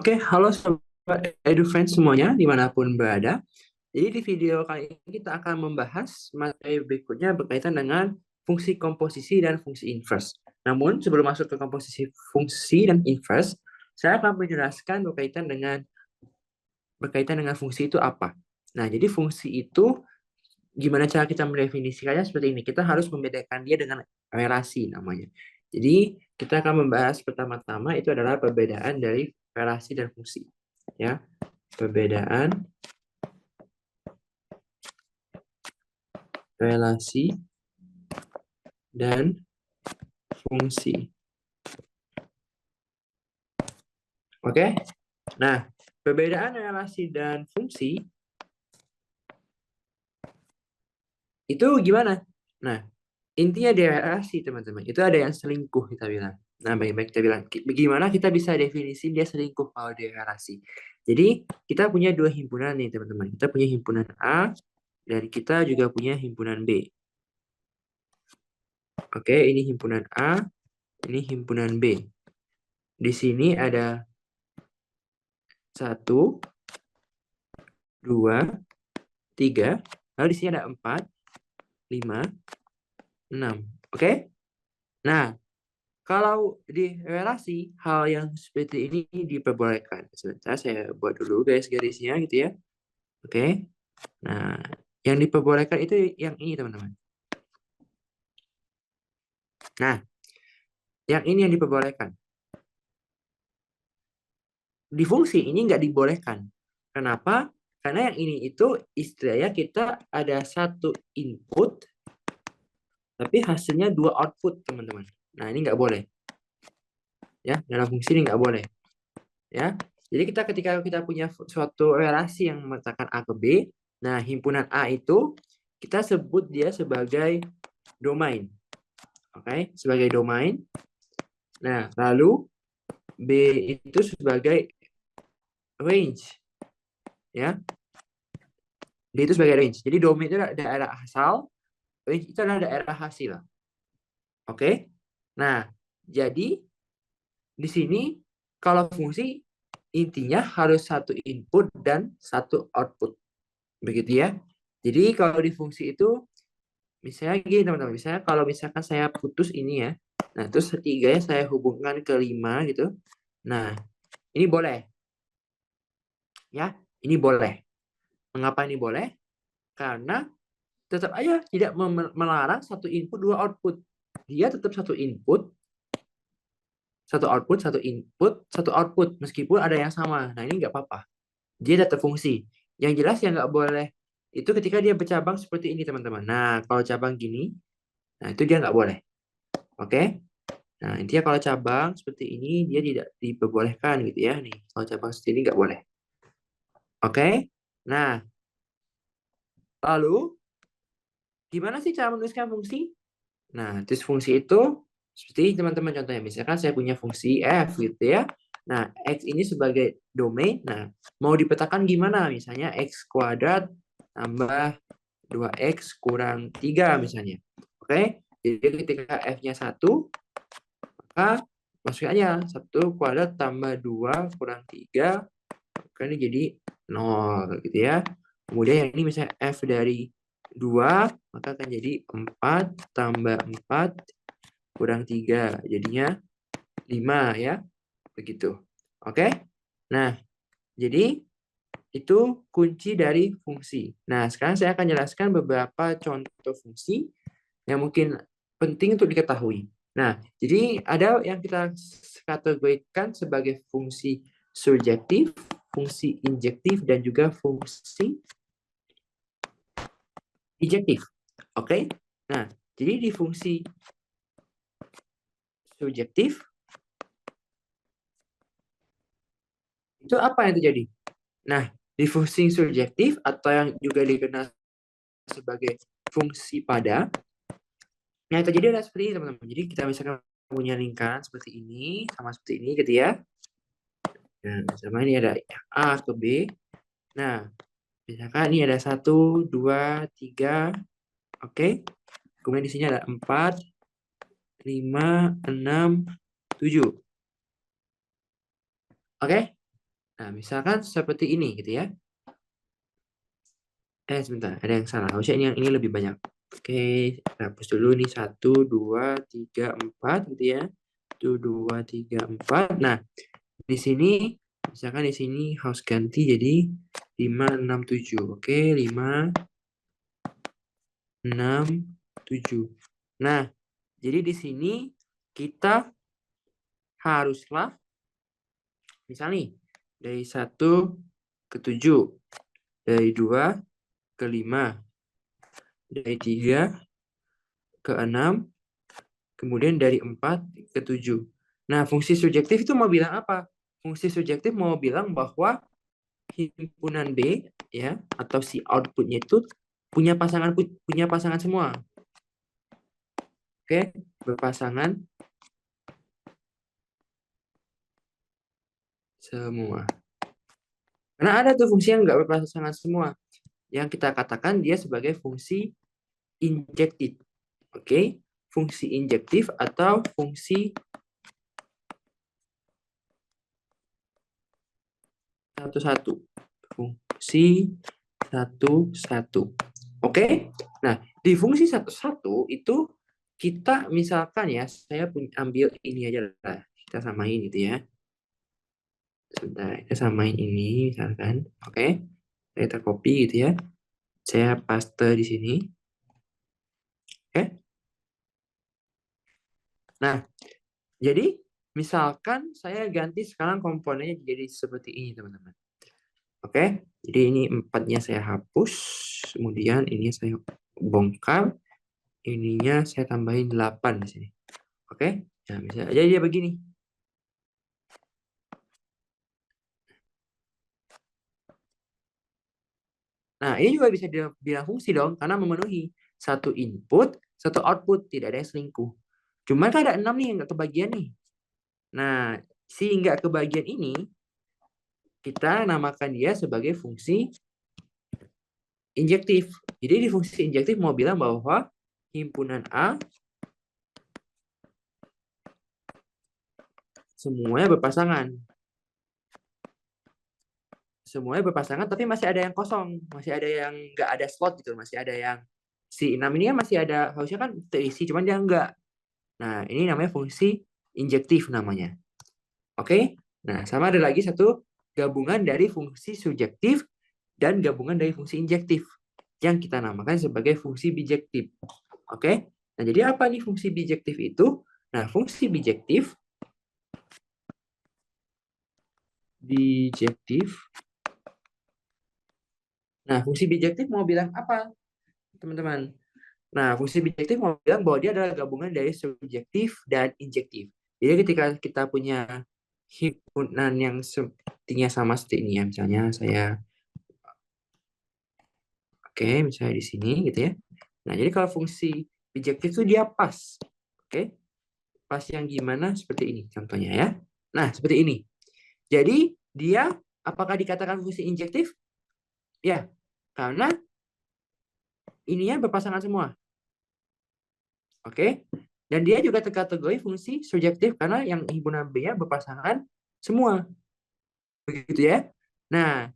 Oke, halo Sobat EduFriends semuanya, dimanapun berada. Jadi di video kali ini kita akan membahas materi berikutnya berkaitan dengan fungsi komposisi dan fungsi inverse. Namun sebelum masuk ke komposisi fungsi dan inverse, saya akan menjelaskan berkaitan dengan fungsi itu apa. Nah, jadi fungsi itu gimana cara kita mendefinisikannya seperti ini. Kita harus membedakan dia dengan relasi namanya. Jadi kita akan membahas pertama-tama itu adalah perbedaan dari relasi dan fungsi. Ya, perbedaan relasi dan fungsi. Oke? Nah, perbedaan relasi dan fungsi itu gimana? Nah, intinya di relasi, teman-teman, itu ada yang selingkuh kita bilang. Nah, baik-baik kita bilang, bagaimana kita bisa definisi dia selingkuh kalau di relasi. Jadi, kita punya dua himpunan nih, teman-teman. Kita punya himpunan A, dan kita juga punya himpunan B. Oke, ini himpunan A, ini himpunan B. Di sini ada 1, 2, 3, lalu di sini ada 4, 5, 6. Oke? Nah, kalau di relasi, hal yang seperti ini diperbolehkan. Sebentar, saya buat dulu guys garisnya gitu ya. Oke? Nah, yang diperbolehkan itu yang ini, teman-teman. Nah, yang ini yang diperbolehkan. Di fungsi ini nggak dibolehkan. Kenapa? Karena yang ini itu istilahnya kita ada satu input, tapi hasilnya dua output, teman-teman. Nah, ini nggak boleh. Ya, dalam fungsi ini nggak boleh. Ya, jadi ketika kita punya suatu relasi yang memetakan A ke B, nah himpunan A itu kita sebut dia sebagai domain. Oke, sebagai domain. Nah, lalu B itu sebagai range. Ya, B itu sebagai range. Jadi domain itu adalah daerah asal, range itu adalah daerah hasil. Oke. Nah, jadi di sini kalau fungsi intinya harus satu input dan satu output. Begitu ya. Jadi kalau di fungsi itu misalnya gini teman-teman, misalnya kalau misalkan saya putus ini ya, nah terus setiganya saya hubungkan ke 5 gitu. Nah, ini boleh. Ya, ini boleh. Mengapa ini boleh? Karena tetap aja tidak melarang satu input dua output. Dia tetap satu input, satu output, satu input, satu output meskipun ada yang sama. Nah, ini nggak apa-apa. Dia tetap fungsi. Yang jelas yang nggak boleh itu ketika dia bercabang seperti ini teman-teman. Nah, kalau cabang gini, nah itu dia nggak boleh. Oke? Nah, intinya kalau cabang seperti ini, dia tidak diperbolehkan gitu ya. Nih, kalau cabang seperti ini nggak boleh. Oke? Nah, lalu gimana sih cara menuliskan fungsi? Nah, terus fungsi itu seperti teman-teman contohnya. Misalkan saya punya fungsi F gitu ya. Nah, X ini sebagai domain. Nah, mau dipetakan gimana? Misalnya X kuadrat tambah 2X kurang 3 misalnya. Oke? Jadi ketika F-nya 1, maka masukkan aja 1 kuadrat tambah 2 kurang 3, maka ini jadi 0 gitu ya. Kemudian yang ini misalnya F dari 2, maka akan jadi 4 tambah 4 kurang 3. Jadinya 5 ya. Begitu. Oke? Nah, jadi itu kunci dari fungsi. Nah, sekarang saya akan jelaskan beberapa contoh fungsi yang mungkin penting untuk diketahui. Nah, jadi ada yang kita kategorikan sebagai fungsi surjektif, fungsi injektif, dan juga fungsi ejektif. Oke? Nah, jadi di fungsi surjektif, itu apa yang terjadi? Nah, di fungsi surjektif atau yang juga dikenal sebagai fungsi pada, yang terjadi adalah seperti ini teman-teman. Jadi kita misalkan punya lingkaran seperti ini, sama seperti ini gitu ya. Nah, sama ini ada A ke B. Nah, misalkan ini ada 1, 2, 3. Oke. Kemudian di sini ada 4, 5, 6, 7. Oke. Nah, misalkan seperti ini gitu ya. Sebentar, ada yang salah. Harusnya ini lebih banyak. Oke, hapus dulu nih 1, 2, 3, 4 gitu ya. 1, 2, 3, 4. Nah, di sini misalkan di sini harus ganti jadi 5, 6, 7. Oke, 5, 6, 7. Nah, jadi di sini kita haruslah misal nih dari 1 ke 7, dari 2 ke 5, dari 3 ke 6, kemudian dari 4 ke 7. Nah, fungsi subjektif itu mau bilang apa? Fungsi subjektif mau bilang bahwa himpunan B ya atau si outputnya itu punya pasangan semua. Oke, berpasangan semua. Karena ada tuh fungsi yang nggak berpasangan semua. Yang kita katakan dia sebagai fungsi injektif. Oke, fungsi injektif atau fungsi satu-satu. Fungsi satu-satu. Oke? Nah, di fungsi satu-satu itu kita misalkan ya, saya ambil ini aja lah. Kita samain gitu ya. Sebentar, kita samain ini misalkan. Oke? Saya copy gitu ya. Saya paste di sini. Oke? Nah, jadi misalkan saya ganti sekarang komponennya jadi seperti ini, teman-teman. Oke? Jadi ini 4-nya saya hapus. Kemudian ini saya bongkar. Ininya saya tambahin 8 di sini. Oke? Nah, bisa aja dia begini. Nah, ini juga bisa dibilang fungsi dong, karena memenuhi satu input, satu output, tidak ada yang selingkuh. Cuman kan ada 6 nih yang nggak kebagian nih. Nah, si nggak kebagian ini, kita namakan dia sebagai fungsi injektif. Jadi di fungsi injektif mau bilang bahwa himpunan A semuanya berpasangan. Semuanya berpasangan, tapi masih ada yang kosong. Masih ada yang nggak ada slot gitu. Masih ada yang si 6 ini kan masih ada, harusnya kan terisi, cuman dia nggak. Nah, ini namanya fungsi injektif namanya. Oke? Nah, sama ada lagi satu gabungan dari fungsi subjektif dan gabungan dari fungsi injektif yang kita namakan sebagai fungsi bijektif. Oke? Nah, jadi apa nih fungsi bijektif itu? Nah, fungsi bijektif. Nah, fungsi bijektif mau bilang apa, teman-teman? Nah, fungsi bijektif mau bilang bahwa dia adalah gabungan dari subjektif dan injektif. Jadi ketika kita punya himpunan yang sepertinya sama seperti ini ya, misalnya saya, oke, misalnya di sini gitu ya. Nah, jadi kalau fungsi bijektif itu dia pas. Oke, pas yang gimana seperti ini contohnya ya. Nah, seperti ini. Jadi dia apakah dikatakan fungsi injektif? Ya, karena ininya berpasangan semua. Oke. Dan dia juga terkategori fungsi subjektif karena yang himpunan B-nya berpasangan semua. Begitu ya. Nah,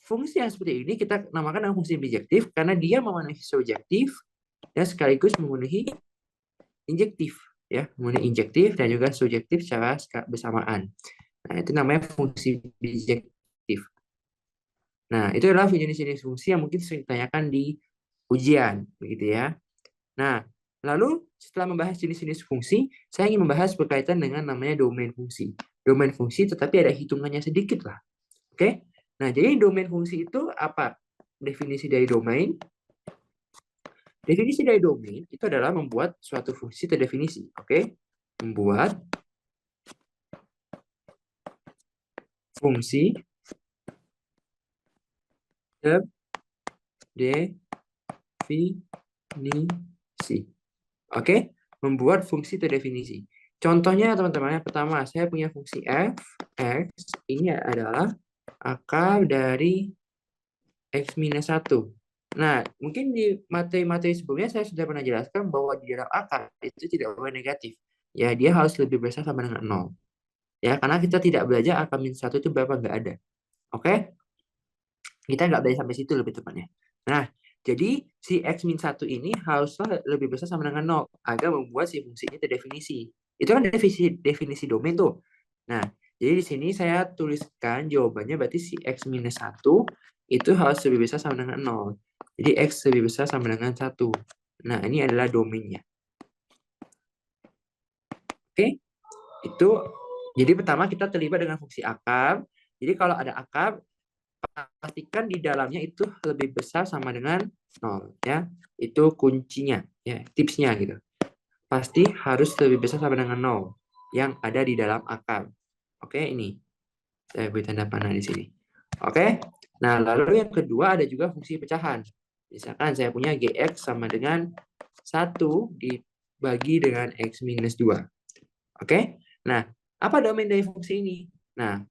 fungsi yang seperti ini kita namakan dengan fungsi bijektif karena dia memenuhi subjektif dan sekaligus memenuhi injektif ya, memenuhi injektif dan juga subjektif secara bersamaan. Nah, itu namanya fungsi bijektif. Nah, itu adalah jenis-jenis fungsi yang mungkin sering ditanyakan di ujian, begitu ya. Nah, lalu setelah membahas jenis-jenis fungsi, saya ingin membahas berkaitan dengan namanya domain fungsi. Domain fungsi tetapi ada hitungannya sedikit lah. Oke? Nah, jadi domain fungsi itu apa? Definisi dari domain. Definisi dari domain itu adalah membuat suatu fungsi terdefinisi. Oke? Membuat fungsi terdefinisi. Oke? Membuat fungsi terdefinisi. Contohnya teman-teman, yang pertama saya punya fungsi f, x ini adalah akar dari x minus 1. Nah, mungkin di materi-materi sebelumnya saya sudah pernah jelaskan bahwa di dalam akar itu tidak boleh negatif. Ya, dia harus lebih besar sama dengan 0. Ya, karena kita tidak belajar angka min 1 itu berapa, nggak ada. Oke? Kita nggak belajar sampai situ lebih tepatnya. Nah, jadi si X min 1 ini haruslah lebih besar sama dengan 0 agar membuat si fungsi ini terdefinisi. Itu kan definisi domain tuh. Nah, jadi di sini saya tuliskan jawabannya berarti si X minus 1 itu harus lebih besar sama dengan 0. Jadi X lebih besar sama dengan 1. Nah, ini adalah domainnya. Oke? Itu jadi pertama kita terlibat dengan fungsi akar. Jadi kalau ada akar, pastikan di dalamnya itu lebih besar sama dengan 0 ya. Itu kuncinya ya, tipsnya gitu. Pasti harus lebih besar sama dengan 0 yang ada di dalam akar. Oke, ini. Saya beri tanda panah di sini. Oke. Nah, lalu yang kedua ada juga fungsi pecahan. Misalkan saya punya gx sama dengan 1 dibagi dengan x minus 2. Oke. Nah, apa domain dari fungsi ini? Nah,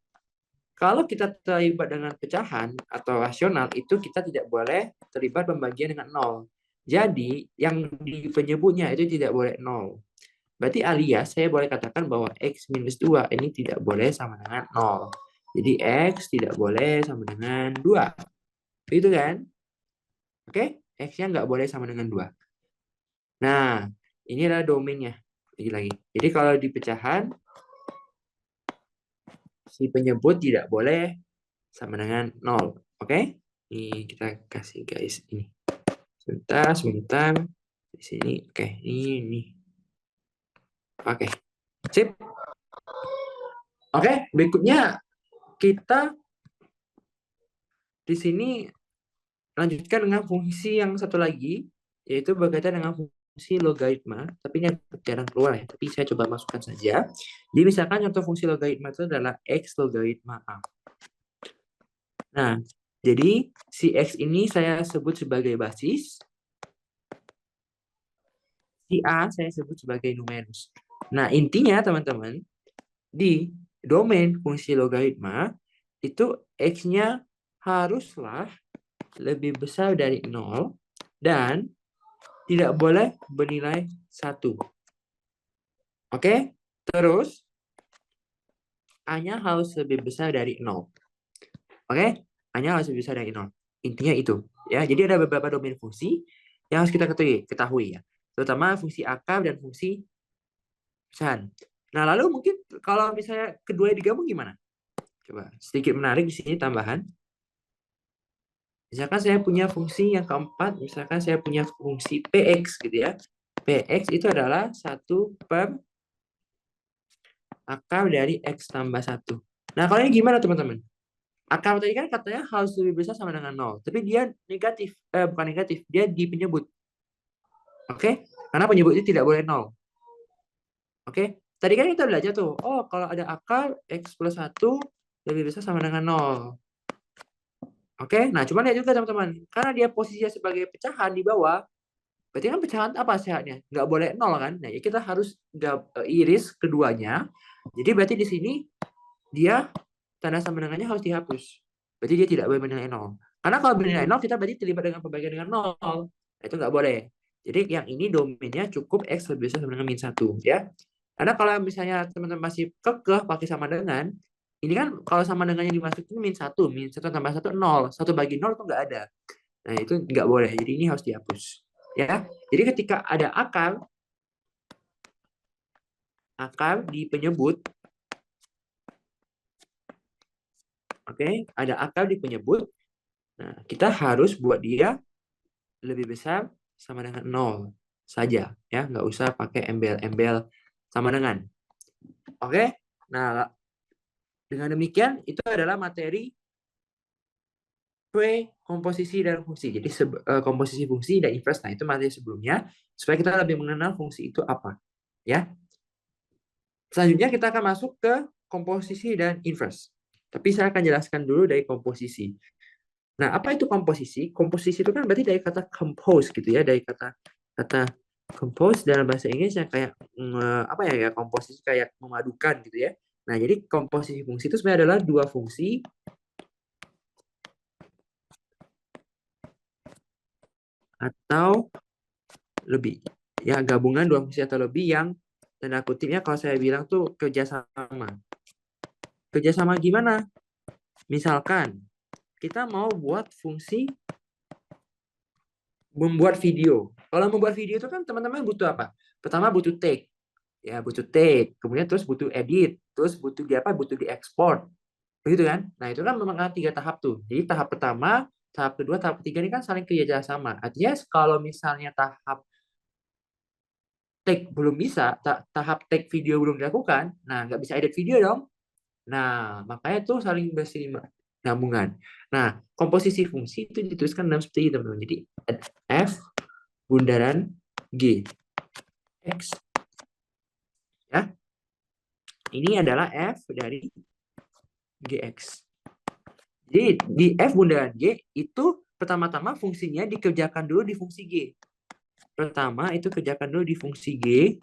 kalau kita terlibat dengan pecahan atau rasional, itu kita tidak boleh terlibat pembagian dengan 0. Jadi, yang di penyebutnya itu tidak boleh 0. Berarti alias saya boleh katakan bahwa x minus 2 ini tidak boleh sama dengan 0. Jadi, x tidak boleh sama dengan 2. Itu kan? Oke? X-nya nggak boleh sama dengan 2. Nah, ini adalah domainnya. Lagi-lagi. Jadi, kalau di pecahan, si penyebut tidak boleh sama dengan 0. Oke? Ini kita kasih guys ini. Sebentar. Di sini. Oke, ini. Oke. Sip. Oke, berikutnya kita di sini lanjutkan dengan fungsi yang satu lagi, yaitu berkaitan dengan fungsi logaritma, tapi ini jarang keluar ya, tapi saya coba masukkan saja. Jadi misalkan contoh fungsi logaritma itu adalah x logaritma A. Nah, jadi si x ini saya sebut sebagai basis, si A saya sebut sebagai numerus. Nah, intinya teman-teman, di domain fungsi logaritma, itu x-nya haruslah lebih besar dari 0 dan tidak boleh bernilai 1. Oke? Terus, A-nya harus lebih besar dari 0. Oke? A-nya harus lebih besar dari 0. Intinya itu. Ya, jadi ada beberapa domain fungsi yang harus kita ketahui ya. Terutama fungsi akar dan fungsi pecahan. Nah, lalu mungkin kalau misalnya kedua digabung gimana? Coba sedikit menarik di sini tambahan. Misalkan saya punya fungsi yang keempat, misalkan saya punya fungsi px gitu ya. Px itu adalah 1 per akar dari x tambah 1. Nah, kalau ini gimana teman-teman? Akar tadi kan katanya harus lebih besar sama dengan 0. Tapi dia negatif. Bukan negatif, dia di penyebut. Oke? Karena penyebut itu tidak boleh 0. Oke? Tadi kan kita belajar tuh, oh kalau ada akar x plus 1 lebih besar sama dengan 0. Oke? Nah, cuma lihat juga teman-teman. Karena dia posisinya sebagai pecahan di bawah, berarti kan pecahan apa sehatnya? Nggak boleh 0 kan? Nah, ya kita harus iris keduanya. Jadi berarti di sini dia tanda sama dengannya harus dihapus. Berarti dia tidak boleh bernilai 0. Karena kalau bernilai 0, kita berarti terlibat dengan pembagian dengan 0. Nah, itu nggak boleh. Jadi yang ini domainnya cukup X lebih besar sama dengan min 1. Ya. Karena kalau misalnya teman-teman masih kekeh pakai sama dengan, ini kan kalau sama dengannya dimasukin min 1. Min 1 tambah 1, 0. 1 bagi 0 itu nggak ada. Nah, itu nggak boleh. Jadi ini harus dihapus. Ya. Jadi ketika ada akar di penyebut, oke, ada akar di penyebut. Nah, kita harus buat dia lebih besar sama dengan 0 saja. Ya, nggak usah pakai embel-embel sama dengan. Oke, nah dengan demikian itu adalah materi komposisi dan fungsi. Jadi komposisi fungsi dan inverse. Nah, itu materi sebelumnya supaya kita lebih mengenal fungsi itu apa. Ya. Selanjutnya kita akan masuk ke komposisi dan inverse. Tapi saya akan jelaskan dulu dari komposisi. Nah, apa itu komposisi? Komposisi itu kan berarti dari kata compose gitu ya, dari kata compose dalam bahasa Inggris yang kayak apa ya, komposisi kayak memadukan gitu ya. Nah, jadi komposisi fungsi itu sebenarnya adalah dua fungsi atau lebih. Ya, gabungan dua fungsi atau lebih yang tanda kutipnya kalau saya bilang tuh kerjasama. kerjasama gimana? Misalkan kita mau buat fungsi membuat video. Kalau membuat video itu kan teman-teman butuh apa? Pertama butuh take, ya butuh take. Kemudian terus butuh edit, terus butuh di apa? Butuh diekspor, begitu kan? Nah itu kan memang ada 3 tahap tuh. Jadi tahap pertama, tahap kedua, tahap ketiga ini kan saling kerja sama. Artinya kalau misalnya tahap take belum bisa, tahap take video belum dilakukan, nah nggak bisa edit video dong. Nah, makanya tuh saling bersinggungan. Nah, komposisi fungsi itu dituliskan dalam seperti itu, teman-teman. Jadi, F bundaran G. X. Ya. Ini adalah F dari GX. Jadi, di F bundaran G, itu pertama-tama fungsinya dikerjakan dulu di fungsi G. Pertama, itu kerjakan dulu di fungsi G.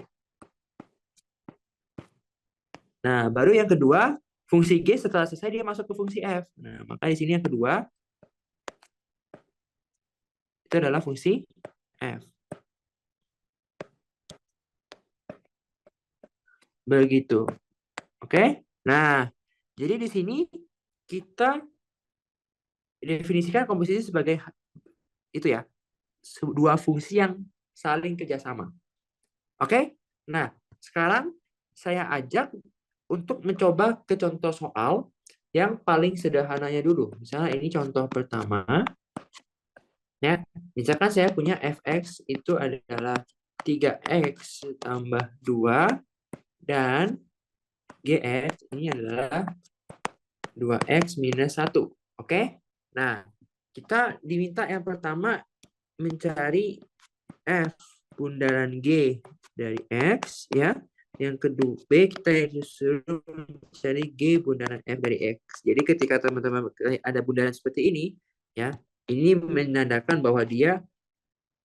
Nah, baru yang kedua, fungsi G setelah selesai dia masuk ke fungsi F. Nah, maka di sini yang kedua itu adalah fungsi F. Begitu. Oke? Nah, jadi di sini kita definisikan komposisi sebagai itu ya, dua fungsi yang saling kerjasama. Oke? Nah, sekarang saya ajak untuk mencoba ke contoh soal yang paling sederhananya dulu. Misalnya ini contoh pertama. Ya, misalkan saya punya fx itu adalah 3x tambah 2 dan gx ini adalah 2x minus 1. Oke? Nah, kita diminta yang pertama mencari f bundaran g dari x ya. Yang kedua B kita disuruh mencari g bundaran f dari x. Jadi ketika teman-teman ada bundaran seperti ini ya, ini menandakan bahwa dia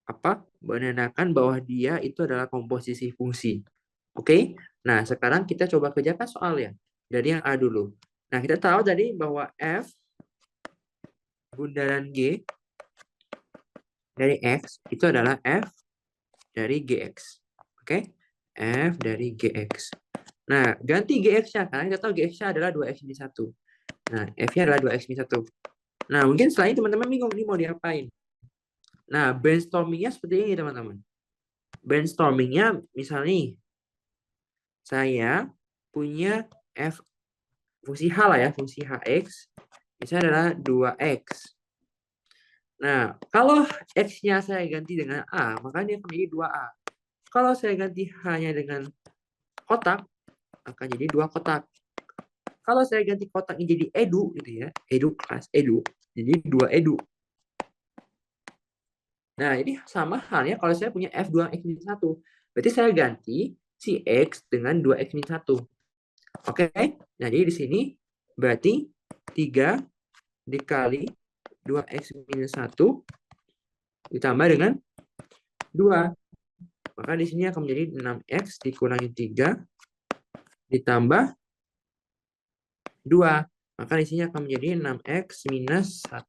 apa? Menandakan bahwa dia itu adalah komposisi fungsi. Oke? Nah, sekarang kita coba kerjakan soal ya. Dari yang A dulu. Nah, kita tahu tadi bahwa f bundaran G dari X itu adalah F dari GX. Oke? F dari GX. Nah, ganti GX-nya. Karena kita tahu GX-nya adalah 2X minus 1. Nah, F-nya adalah 2X minus 1. Nah, mungkin setelah ini teman-teman bingung ini mau diapain. Nah, brainstorming-nya seperti ini, teman-teman. Brainstorming-nya misalnya nih, saya punya F fungsi H lah ya, fungsi HX. Misalnya adalah 2X. Nah, kalau X-nya saya ganti dengan A, maka dia akan menjadi 2A. Kalau saya ganti H-nya dengan kotak, akan jadi 2 kotak. Kalau saya ganti kotak ini jadi edu, gitu ya, edu kelas, edu, jadi 2 edu. Nah, ini sama halnya kalau saya punya F2X minus 1. Berarti saya ganti si X dengan 2X minus 1. Oke? Nah, jadi di sini berarti 3 dikali 2X minus 1 ditambah dengan 2. Maka di sini akan menjadi 6X dikurangi 3 ditambah 2. Maka di sini akan menjadi 6X minus 1.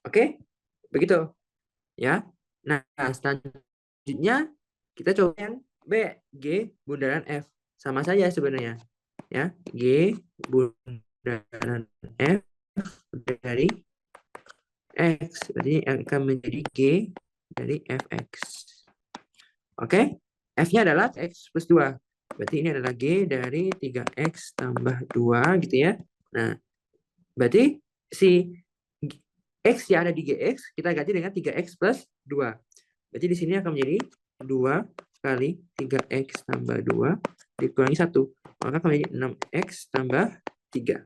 Oke? Begitu. Ya. Nah, selanjutnya kita coba yang B, G bundaran F. Sama saja sebenarnya. Ya, G bundaran F dari X. Jadi akan menjadi G dari Fx. Oke? F-nya adalah X plus 2. Berarti ini adalah G dari 3X tambah 2 gitu ya. Nah, berarti si X yang ada di GX kita ganti dengan 3X plus 2. Berarti di sini akan menjadi 2 kali 3X tambah 2 dikurangi 1. Maka akan menjadi 6X tambah 3.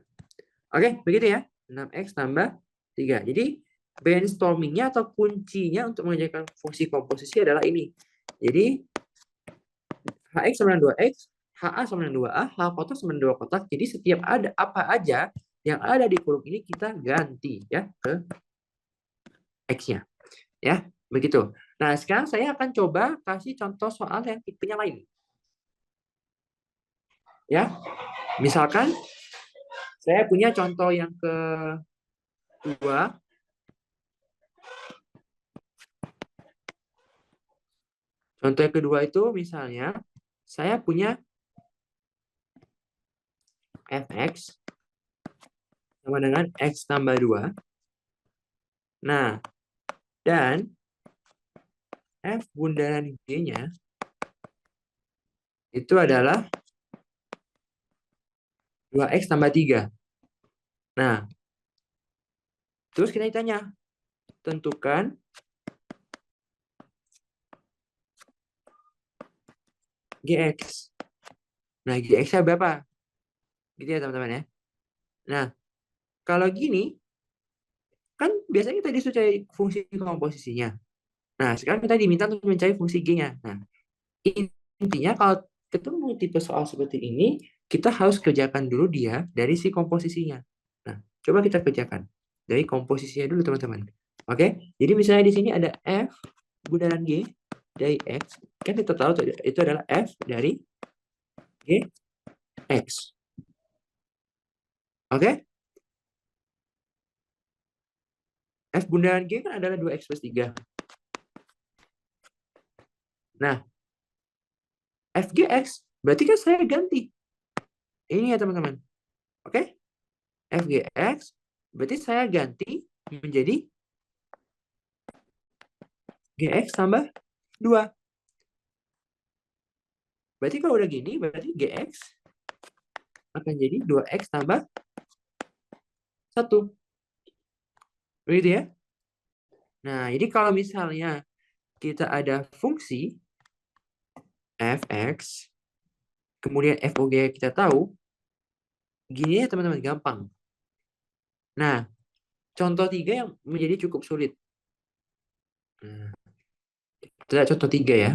Oke, begitu ya. 6X tambah 3. Jadi brainstorming-nya atau kuncinya untuk mengerjakan fungsi komposisi adalah ini. Jadi HX sama dengan 2X, HA sama dengan 2A, H kotak sama dengan 2 kotak. Jadi setiap ada apa aja yang ada di kolom ini kita ganti ya ke X-nya. Ya, begitu. Nah, sekarang saya akan coba kasih contoh soal yang tipenya lain. Ya, misalkan saya punya contoh yang kedua. Contoh yang kedua itu misalnya saya punya fx sama dengan X tambah 2. Nah, dan F bundaran G-nya itu adalah 2X tambah 3. Nah, terus kita ditanya, tentukan GX. Nah, GX-nya berapa? Gitu ya, teman-teman ya. Nah, kalau gini, kan biasanya kita disuruh cari fungsi komposisinya. Nah, sekarang kita diminta untuk mencari fungsi G-nya. Nah, intinya kalau ketemu tipe soal seperti ini, kita harus kerjakan dulu dia dari si komposisinya. Nah, coba kita kerjakan dari komposisinya dulu, teman-teman. Oke, jadi misalnya di sini ada F bundaran G dari X. Kan kita tahu itu adalah F dari G X. Oke, F bundaran G kan adalah 2X plus 3. Nah, FGX berarti kan saya ganti. Ini ya, teman-teman. Oke, FGX berarti saya ganti menjadi GX tambah 2. Berarti kalau udah gini, berarti GX akan jadi 2X tambah 1. Begitu ya? Nah, jadi kalau misalnya kita ada fungsi fx, kemudian FOG kita tahu, gini ya teman-teman, gampang. Nah, contoh 3 yang menjadi cukup sulit. Nah, kita lihat contoh 3 ya.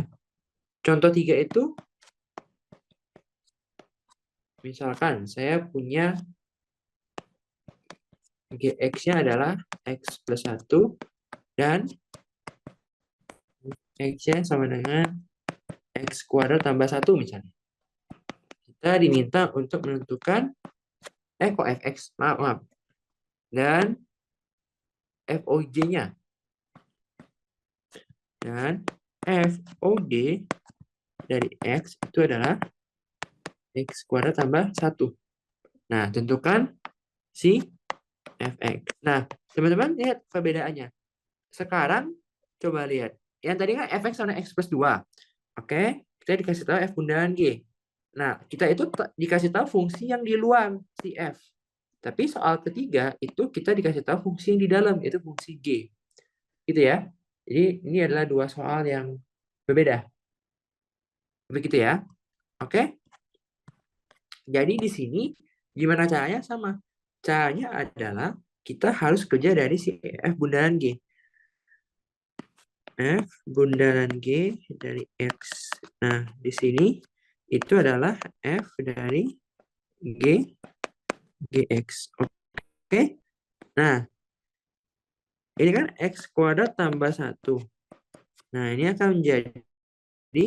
Contoh 3 itu, misalkan saya punya GX-nya adalah X plus 1, dan X-nya sama dengan X kuadrat tambah 1 misalnya. Kita diminta untuk menentukan, kok fx, maaf. Dan FOG-nya. Dan FOG dari X itu adalah X kuadrat tambah 1. Nah, tentukan si fx. Nah, teman-teman lihat perbedaannya. Sekarang coba lihat. Yang tadi kan fx sama x plus 2. Oke, kita dikasih tahu f bundaran G. Nah, kita itu dikasih tahu fungsi yang di luar si f. Tapi soal ketiga itu kita dikasih tahu fungsi yang di dalam, yaitu fungsi G. Gitu ya. Jadi ini adalah dua soal yang berbeda. Begitu ya. Oke. Jadi di sini gimana caranya? Sama. Caranya adalah kita harus kerja dari si F bundaran G. F bundaran G dari X. Nah, di sini itu adalah F dari G, GX. Oke. Nah, ini kan X kuadrat tambah 1. Nah, ini akan menjadi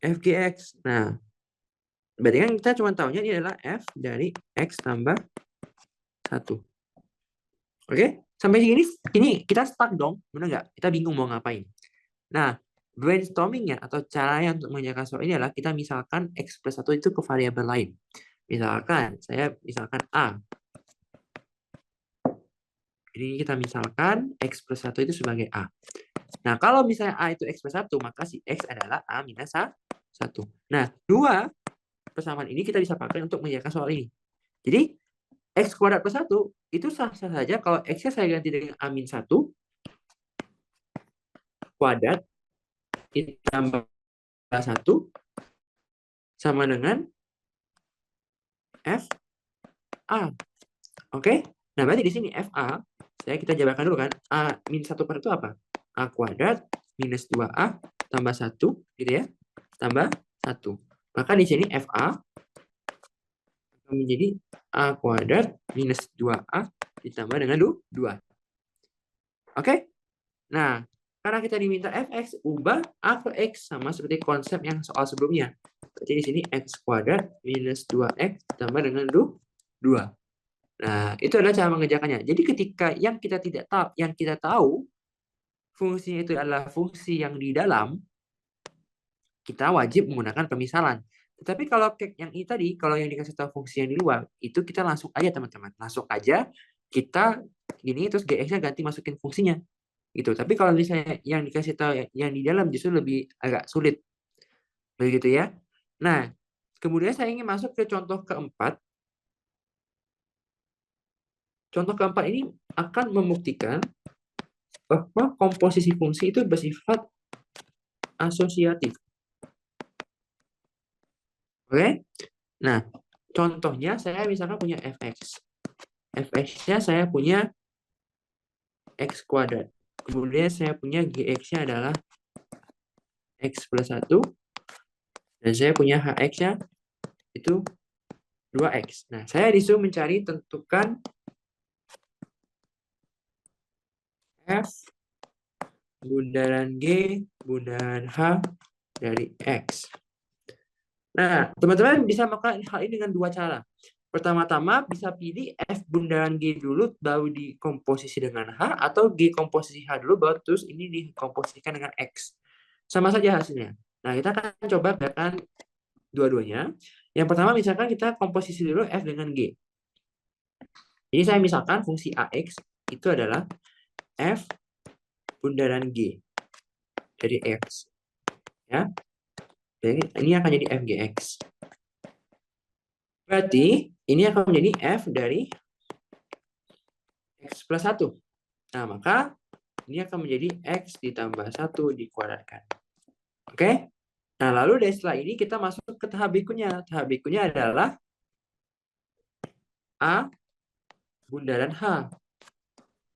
FGX. Nah, berarti kan kita cuma tahunya ini adalah F dari X tambah 1. Oke? Sampai sini kita stuck dong. Benar nggak? Kita bingung mau ngapain. Nah, brainstormingnya atau caranya untuk mengerjakan soal ini adalah kita misalkan X plus 1 itu ke variabel lain. Misalkan, misalkan A. Jadi kita misalkan X plus 1 itu sebagai A. Nah, kalau misalnya A itu X plus 1, maka si X adalah A minus 1. Nah, dua persamaan ini kita bisa pakai untuk mengerjakan soal ini. Jadi, X kuadrat plus 1 itu sah-sah saja kalau X-nya saya ganti dengan A min 1 kuadrat ditambah 1 sama dengan F A. Oke? Nah, berarti di sini FA, kita jabarkan dulu kan. A min 1 kuadrat itu apa? A kuadrat minus 2A tambah 1, gitu ya. Tambah 1. Maka di sini FA akan menjadi A kuadrat minus 2A ditambah dengan 2. Oke? Nah, karena kita diminta fx, ubah A ke x sama seperti konsep yang soal sebelumnya. Jadi di sini x kuadrat minus 2x ditambah dengan 2. Nah, itu adalah cara mengerjakannya. Jadi ketika yang kita tidak tahu, yang kita tahu fungsinya itu adalah fungsi yang di dalam, kita wajib menggunakan pemisalan. Tapi kalau yang ini tadi, kalau yang dikasih tahu fungsi yang di luar, itu kita langsung aja teman-teman. Langsung aja kita gini terus GX-nya ganti masukin fungsinya. Gitu. Tapi kalau misalnya yang dikasih tahu yang di dalam justru lebih agak sulit. Begitu ya. Nah, kemudian saya ingin masuk ke contoh keempat. Contoh keempat ini akan membuktikan bahwa komposisi fungsi itu bersifat asosiatif. Oke? Nah, contohnya saya misalkan punya fx. Fx-nya saya punya x kuadrat. Kemudian saya punya gx-nya adalah x plus 1. Dan saya punya hx-nya itu 2x. Nah, saya disuruh mencari tentukan f bundaran G, bundaran H dari X. Nah, teman-teman bisa melakukan hal ini dengan dua cara. Pertama-tama bisa pilih F bundaran G dulu, baru dikomposisi dengan H, atau G komposisi H dulu, baru terus ini dikomposisikan dengan X. Sama saja hasilnya. Nah, kita akan coba gerakan dua-duanya. Yang pertama, misalkan kita komposisi dulu F dengan G. Jadi saya misalkan fungsi AX itu adalah F bundaran G dari X. Ya, jadi ini akan jadi fgx. Berarti ini akan menjadi f dari x plus 1. Nah, maka ini akan menjadi x ditambah 1 dikuadratkan. Oke? Nah, lalu dari setelah ini kita masuk ke tahap berikutnya. Tahap berikutnya adalah A bundaran H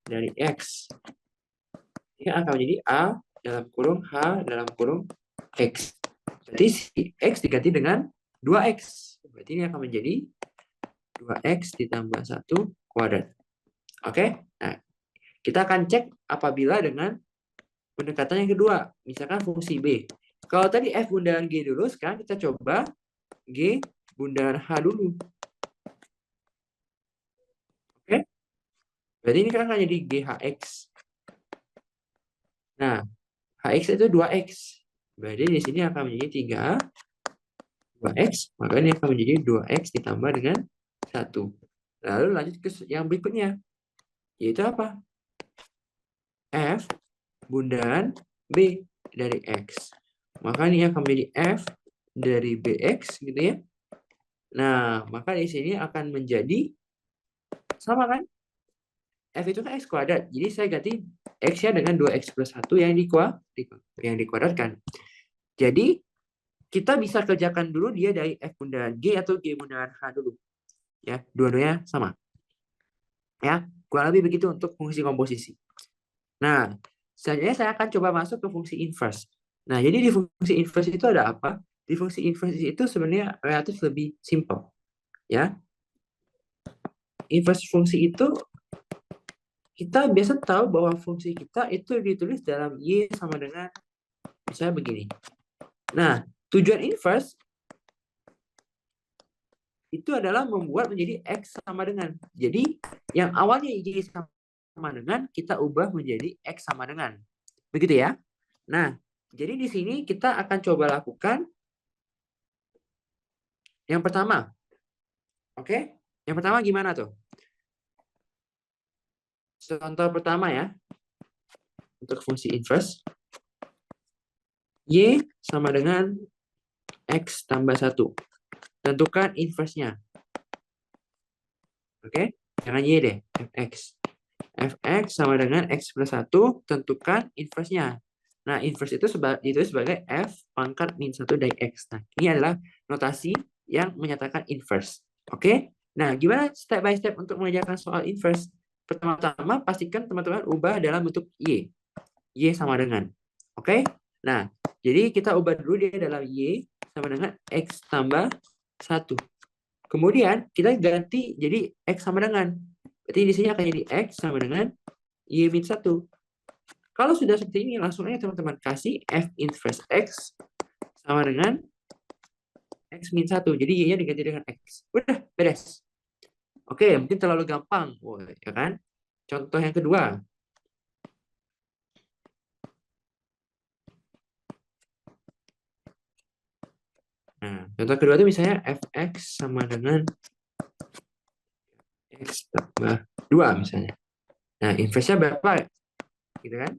dari X. Ini akan menjadi A dalam kurung H dalam kurung X. Berarti si X diganti dengan 2X. Berarti ini akan menjadi 2X ditambah 1 kuadrat. Oke? Nah, kita akan cek apabila dengan pendekatan yang kedua. Misalkan fungsi B. Kalau tadi F bundaran G dulu, sekarang kita coba G bundaran H dulu. Oke? Berarti ini kan akan jadi GHX. Nah, HX itu 2X. Berarti di sini akan menjadi 3A 2X. Maka ini akan menjadi 2X ditambah dengan 1. Lalu lanjut ke yang berikutnya. Yaitu apa? F bundaran B dari X. Maka ini akan menjadi F dari BX gitu ya. Nah, maka di sini akan menjadi sama kan? F itu kan X kuadrat. Jadi saya ganti X-nya dengan 2X plus 1 yang dikuadratkan. Jadi, kita bisa kerjakan dulu dia dari F bundaran G atau G bundaran H dulu. Ya, dua-duanya sama. Ya, kurang lebih begitu untuk fungsi komposisi. Nah, selanjutnya saya akan coba masuk ke fungsi inverse. Nah, jadi di fungsi inverse itu ada apa? Di fungsi inverse itu sebenarnya relatif lebih simple. Ya, inverse fungsi itu kita biasa tahu bahwa fungsi kita itu ditulis dalam Y sama dengan misalnya begini. Nah, tujuan inverse itu adalah membuat menjadi X sama dengan. Jadi, yang awalnya Y sama dengan, kita ubah menjadi X sama dengan. Begitu ya. Nah, jadi di sini kita akan coba lakukan yang pertama. Oke? Yang pertama gimana tuh? Contoh pertama ya. Untuk fungsi inverse. Y sama dengan X tambah 1. Tentukan inverse-nya. Oke? Jangan Y deh. Fx. Fx sama dengan X plus 1. Tentukan inverse-nya. Nah, inverse itu sebagai F pangkat min 1 dari X. Nah, ini adalah notasi yang menyatakan inverse. Oke? Nah, gimana step by step untuk mengerjakan soal inverse? Pertama-tama, pastikan teman-teman ubah dalam bentuk Y. Y sama dengan. Oke? Nah, jadi kita ubah dulu dia dalam Y sama dengan X tambah 1. Kemudian, kita ganti jadi X sama dengan. Berarti di sini akan jadi X sama dengan Y min 1. Kalau sudah seperti ini, langsung aja teman-teman kasih F inverse X sama dengan X min 1. Jadi Y-nya diganti dengan X. Udah, beres. Oke, mungkin terlalu gampang. Oh, ya kan? Contoh yang kedua. Nah, contoh kedua itu misalnya fx sama dengan x tambah 2 misalnya. Nah, inverse-nya berapa? Gitu kan?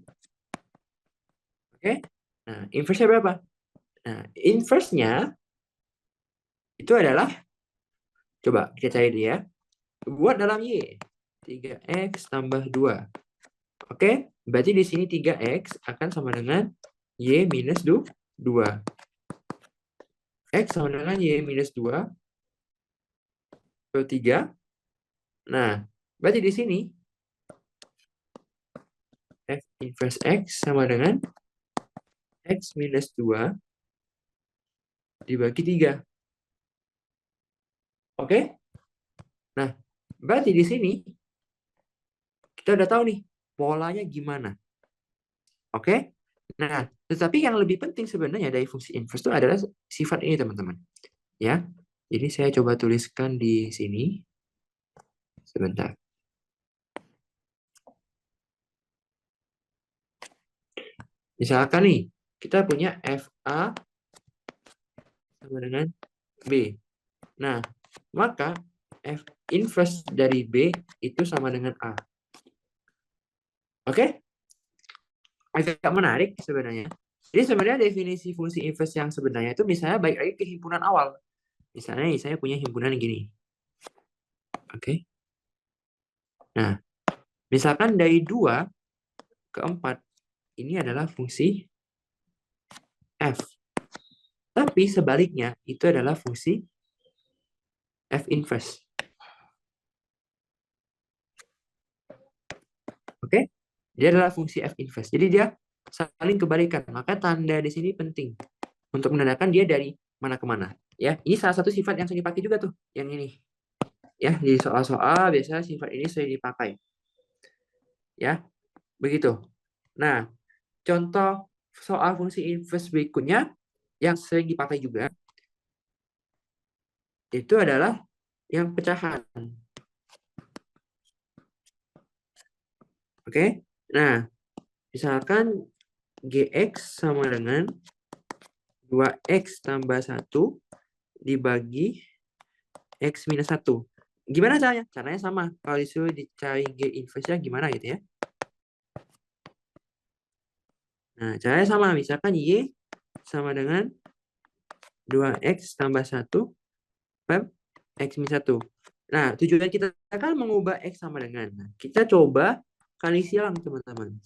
Oke? Nah, inverse-nya berapa? Nah, inverse-nya itu adalah, coba kita cari dia. Buat dalam Y. 3x tambah 2. Oke? Berarti di sini 3x akan sama dengan Y minus 2. X sama dengan Y minus 2 per 3. Nah, berarti di sini F inverse X sama dengan X minus 2 dibagi 3. Oke? Nah, berarti di sini kita udah tahu nih polanya gimana. Oke? Nah, tetapi yang lebih penting sebenarnya dari fungsi inverse itu adalah sifat ini, teman-teman. Ya. Jadi saya coba tuliskan di sini. Sebentar. Misalkan nih, kita punya FA sama dengan B. Nah, maka F inverse dari B itu sama dengan A. Oke? Agak menarik sebenarnya. Jadi sebenarnya definisi fungsi inverse yang sebenarnya itu misalnya baik lagi ke himpunan awal. Misalnya saya punya himpunan gini. Oke? Nah, misalkan dari 2 ke 4, ini adalah fungsi F. Tapi sebaliknya, itu adalah fungsi F inverse. Oke? Dia adalah fungsi F inverse. Jadi dia saling kebalikan. Maka tanda di sini penting untuk menandakan dia dari mana ke mana. Ya, ini salah satu sifat yang sering dipakai juga tuh, yang ini. Ya, di soal-soal biasanya sifat ini sering dipakai. Ya, begitu. Nah, contoh soal fungsi inverse berikutnya yang sering dipakai juga itu adalah yang pecahan. Oke? Nah, misalkan Gx sama dengan 2x tambah 1 dibagi X minus 1. Gimana caranya? Caranya sama. Kalau disuruh dicari G inverse-nya gimana gitu ya. Nah, caranya sama. Misalkan Y sama dengan 2x tambah 1 per X minus 1. Nah, tujuan kita kan mengubah X sama dengan. Nah, kita coba kali silang, teman-teman.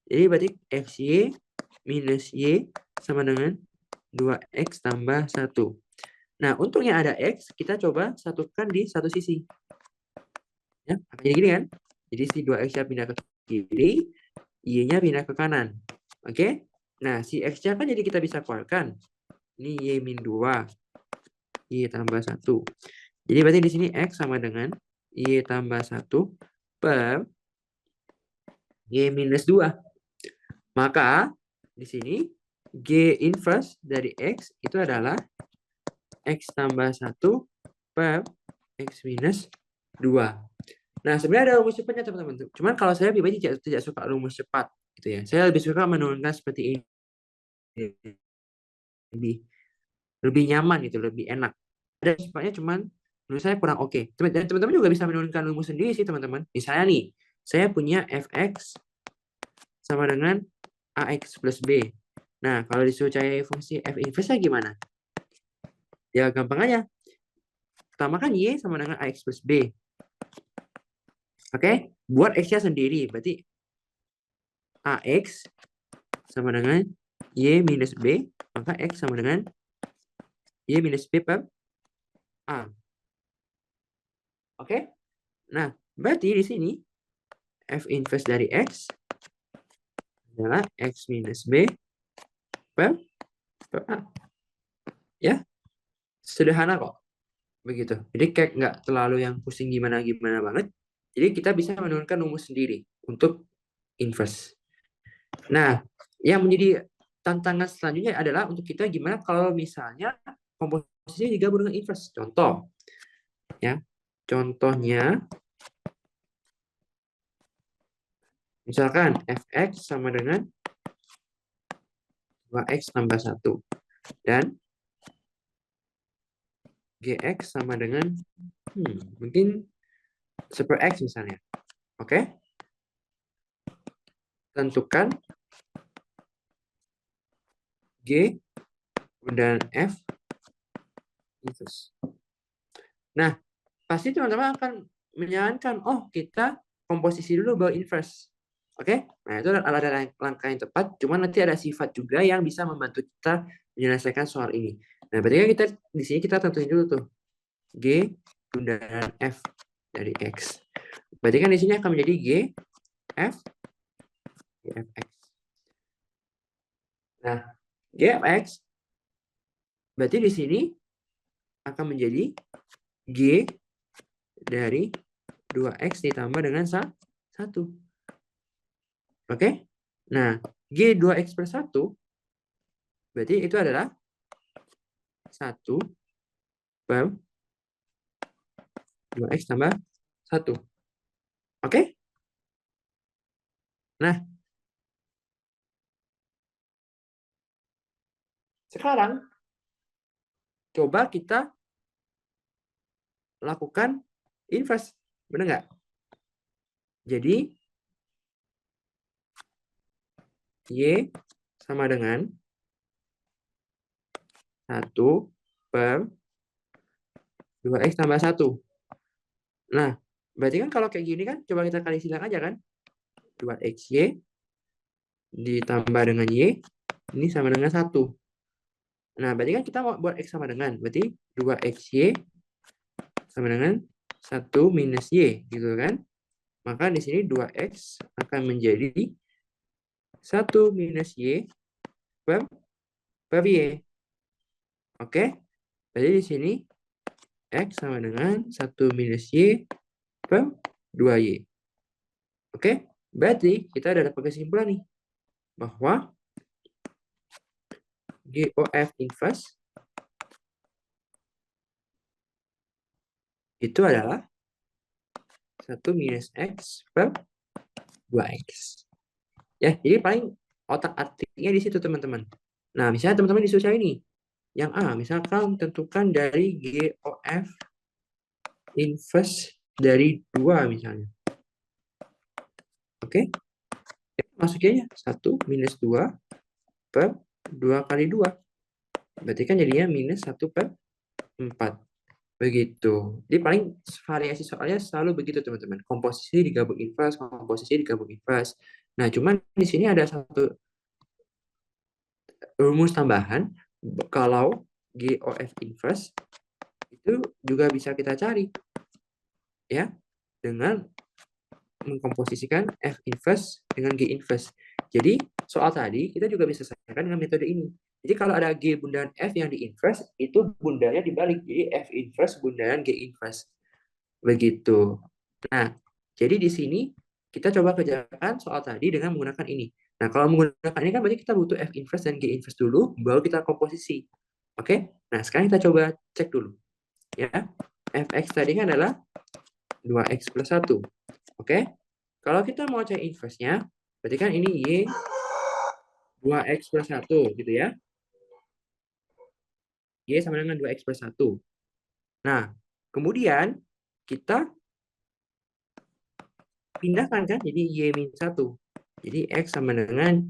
Jadi berarti XY minus Y sama dengan 2x tambah 1. Nah, untungnya ada X, kita coba satukan di satu sisi. Ya, jadi gini kan. Jadi si 2x-nya pindah ke kiri, Y-nya pindah ke kanan. Oke? Nah, si X-nya kan jadi kita bisa keluarkan. Ini Y min 2. Y tambah 1. Jadi berarti di sini X sama dengan Y tambah 1 per Y minus 2. Maka di sini G inverse dari X itu adalah X tambah 1 per X minus 2. Nah, sebenarnya ada rumus cepatnya, teman-teman. Cuman kalau saya pribadi tidak suka rumus cepat gitu ya. Saya lebih suka menurunkan seperti ini. Lebih lebih nyaman gitu, lebih enak. Ada cepatnya cuman menurut saya kurang oke. Dan teman-teman juga bisa menurunkan rumus sendiri sih, teman-teman. Misalnya nih, saya punya fx sama dengan ax plus b. Nah, kalau disuruh cari fungsi f inverse gimana? Ya gampang aja. Pertama kan y sama dengan ax plus b. Oke? Buat x-nya sendiri. Berarti ax sama dengan y minus b. Maka x sama dengan y minus b per a. Oke? Nah, berarti di sini f inverse dari x adalah x minus b per A. Ya, sederhana kok. Begitu. Jadi kayak nggak terlalu yang pusing gimana-gimana banget. Jadi kita bisa menurunkan rumus sendiri untuk inverse. Nah, yang menjadi tantangan selanjutnya adalah untuk kita gimana kalau misalnya komposisi digabung dengan inverse. Contoh, ya. Contohnya, misalkan fx sama dengan 2x tambah 1. Dan Gx sama dengan mungkin 1/x misalnya. Oke? Tentukan G dan F inverse. Nah, pasti teman-teman akan menyarankan, oh kita komposisi dulu baru inverse. Oke? Nah, itu adalah langkah yang tepat, cuman nanti ada sifat juga yang bisa membantu kita menyelesaikan soal ini. Nah, berarti kan kita di sini kita tentuin dulu tuh G bundaran F dari X. Berarti kan di sini akan menjadi G F X. Nah, G F X berarti di sini akan menjadi G dari 2X ditambah dengan 1. Oke? Nah, G 2X per 1 berarti itu adalah 1 per 2X tambah 1. Oke? Nah, sekarang coba kita lakukan inverse. Benar nggak? Jadi, Y sama dengan 1 per 2X tambah 1. Nah, berarti kan kalau kayak gini kan, coba kita kali silang aja kan. 2XY ditambah dengan Y, ini sama dengan 1. Nah, berarti kan kita mau buat X sama dengan. Berarti 2XY sama dengan 1 minus Y, gitu kan. Maka di sini 2X akan menjadi 1 minus Y per Y. Oke? Jadi di sini X sama dengan 1 minus Y per 2Y. Oke? Berarti kita udah dapat kesimpulan nih. Bahwa GOF inverse itu adalah 1 minus X per 2X. Ya, jadi paling otak atiknya di situ teman-teman. Nah, misalnya teman-teman disuruh cari nih. Yang A, misalkan tentukan dari GOF inverse dari 2 misalnya. Oke? Masukinnya 1 minus 2 per 2 kali 2. Berarti kan jadinya minus 1 per 4. Begitu. Jadi paling variasi soalnya selalu begitu teman-teman. Komposisi digabung inverse, komposisi digabung inverse. Nah, cuman di sini ada satu rumus tambahan. Kalau GOF inverse itu juga bisa kita cari ya dengan mengkomposisikan F inverse dengan G inverse. Jadi soal tadi kita juga bisa selesaikan dengan metode ini. Jadi kalau ada G bundaran F yang di inverse, itu bundarannya dibalik. Jadi F inverse bundaran G inverse. Begitu. Nah, jadi di sini kita coba kerjakan soal tadi dengan menggunakan ini. Nah, kalau menggunakan ini kan berarti kita butuh F inverse dan G inverse dulu, baru kita komposisi. Oke? Nah, sekarang kita coba cek dulu. Ya, Fx tadi kan adalah 2x plus 1. Oke? Kalau kita mau cari inverse-nya, berarti kan ini Y 2x plus 1 gitu ya. Y sama dengan 2x plus 1. Nah, kemudian kita pindahkan kan jadi Y min 1. Jadi X sama dengan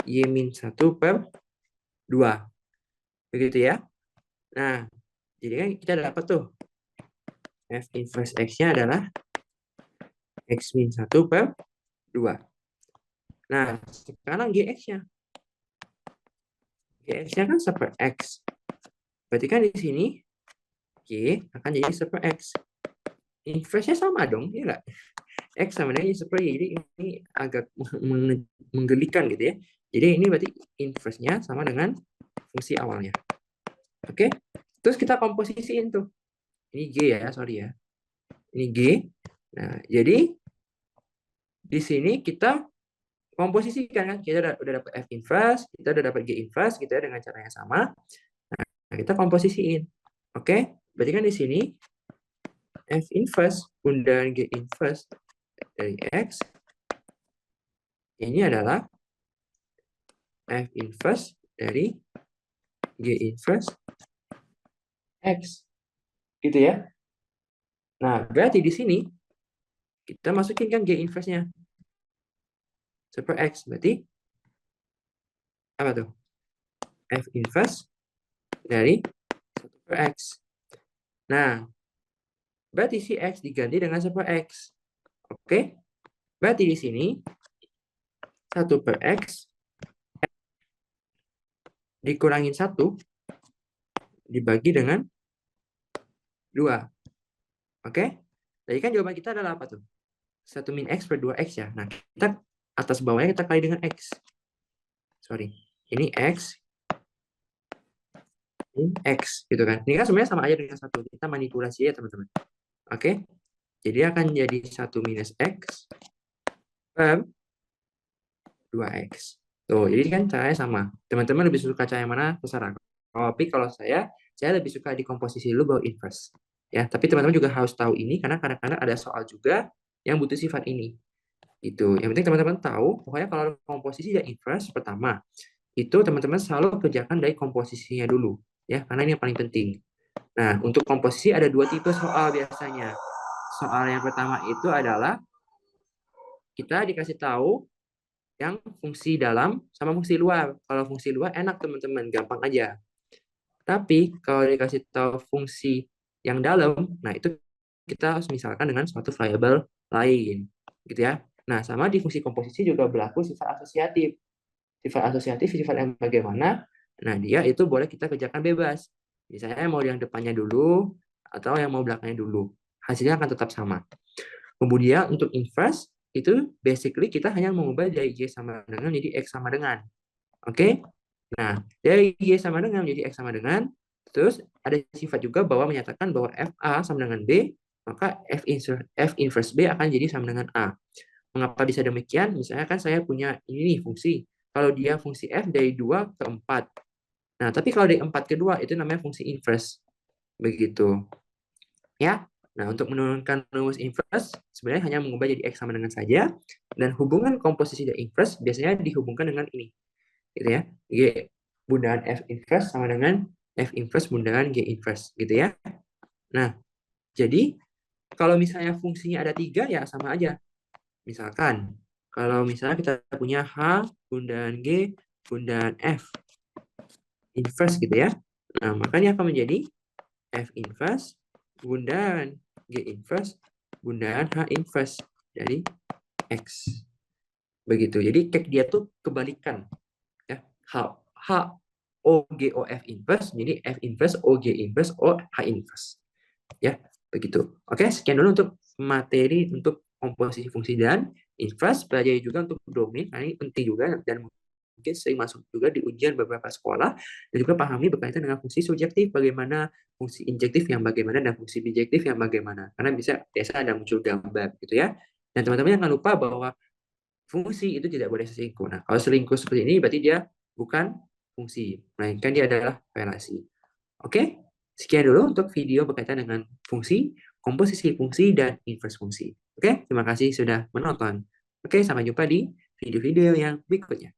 Y min 1 per 2. Begitu ya. Nah, jadi kan kita dapat tuh F inverse X-nya adalah X min 1 per 2. Nah, sekarang GX-nya. GX-nya kan 1/X. Berarti kan di sini Y akan jadi 1/X. Inverse-nya sama dong, ya nggak? X sama dengan Y per Y. Jadi ini agak menggelikan gitu ya. Jadi ini berarti inverse-nya sama dengan fungsi awalnya. Oke? Terus kita komposisiin tuh. Ini G ya, sorry ya. Ini G. Nah, jadi di sini kita komposisikan kan. Kita udah dapat F inverse, kita udah dapat G inverse gitu ya dengan cara yang sama. Nah, kita komposisiin. Oke? Berarti kan di sini F inverse bundaran G inverse dari X ini adalah F inverse dari G inverse X. Gitu ya. Nah, berarti di sini kita masukin kan G inverse-nya. 1 per X. Berarti apa tuh? F inverse dari 1 per X. Nah, berarti si X diganti dengan 1 per X. Oke? Berarti di sini 1 per X dikurangin 1 dibagi dengan 2. Oke? Jadi kan jawaban kita adalah apa tuh? 1 min X per 2X ya. Nah, kita atas bawahnya kita kali dengan X. Sorry. Ini X. Ini X. Gitu kan. Ini kan sebenarnya sama aja dengan 1. Kita manipulasi ya teman-teman. Oke? Jadi akan jadi 1 minus X per 2X. Tuh, jadi kan caranya sama. Teman-teman lebih suka cara yang mana? Terserah. Tapi kalau saya lebih suka di komposisi dulu baru inverse. Ya, tapi teman-teman juga harus tahu ini karena kadang-kadang ada soal juga yang butuh sifat ini. Itu. Yang penting teman-teman tahu, pokoknya kalau komposisi dan inverse pertama, itu teman-teman selalu kerjakan dari komposisinya dulu, ya, karena ini yang paling penting. Nah, untuk komposisi ada 2 tipe soal biasanya. Soal yang pertama itu adalah kita dikasih tahu yang fungsi dalam sama fungsi luar. Kalau fungsi luar enak teman-teman, gampang aja. Tapi kalau dikasih tahu fungsi yang dalam, nah itu kita harus misalkan dengan suatu variabel lain, gitu ya. Nah, sama di fungsi komposisi juga berlaku sifat asosiatif. Sifat asosiatif sifat yang bagaimana? Nah, dia itu boleh kita kerjakan bebas. Misalnya mau yang depannya dulu atau yang mau belakangnya dulu. Hasilnya akan tetap sama. Kemudian untuk inverse itu basically kita hanya mengubah dari Y sama dengan jadi X sama dengan. Oke? Nah, dari Y sama dengan menjadi X sama dengan, terus ada sifat juga bahwa menyatakan bahwa FA sama dengan B, maka F inverse B akan jadi sama dengan A. Mengapa bisa demikian? Misalnya kan saya punya ini nih fungsi. Kalau dia fungsi F dari 2 ke 4. Nah, tapi kalau dari 4 ke 2 itu namanya fungsi inverse. Begitu. Ya. Nah, untuk menurunkan rumus inverse, sebenarnya hanya mengubah jadi X sama dengan saja. Dan hubungan komposisi dan inverse biasanya dihubungkan dengan ini. Gitu ya. G bundaran F inverse sama dengan F inverse bundaran G inverse. Gitu ya. Nah, jadi kalau misalnya fungsinya ada 3, ya sama aja. Misalkan, kalau misalnya kita punya H bundaran G bundaran F inverse gitu ya. Nah, makanya akan menjadi F inverse bundaran G inverse bundaran H inverse dari X. Begitu. Jadi cake dia tuh kebalikan. Ya. H O G O F inverse jadi F inverse O G inverse O H inverse. Ya, begitu. Oke, sekian dulu untuk materi untuk komposisi fungsi dan inverse. Pelajari juga untuk domain, nah ini penting juga dan mungkin sering masuk juga di ujian beberapa sekolah, dan juga pahami berkaitan dengan fungsi subjektif, bagaimana fungsi injektif yang bagaimana dan fungsi bijektif yang bagaimana. Karena biasa ada muncul gambar gitu ya. Dan teman-teman jangan lupa bahwa fungsi itu tidak boleh selingkuh. Nah, kalau selingkuh seperti ini berarti dia bukan fungsi, melainkan dia adalah relasi. Oke, sekian dulu untuk video berkaitan dengan fungsi, komposisi fungsi, dan inverse fungsi. Oke, terima kasih sudah menonton. Oke, sampai jumpa di video-video yang berikutnya.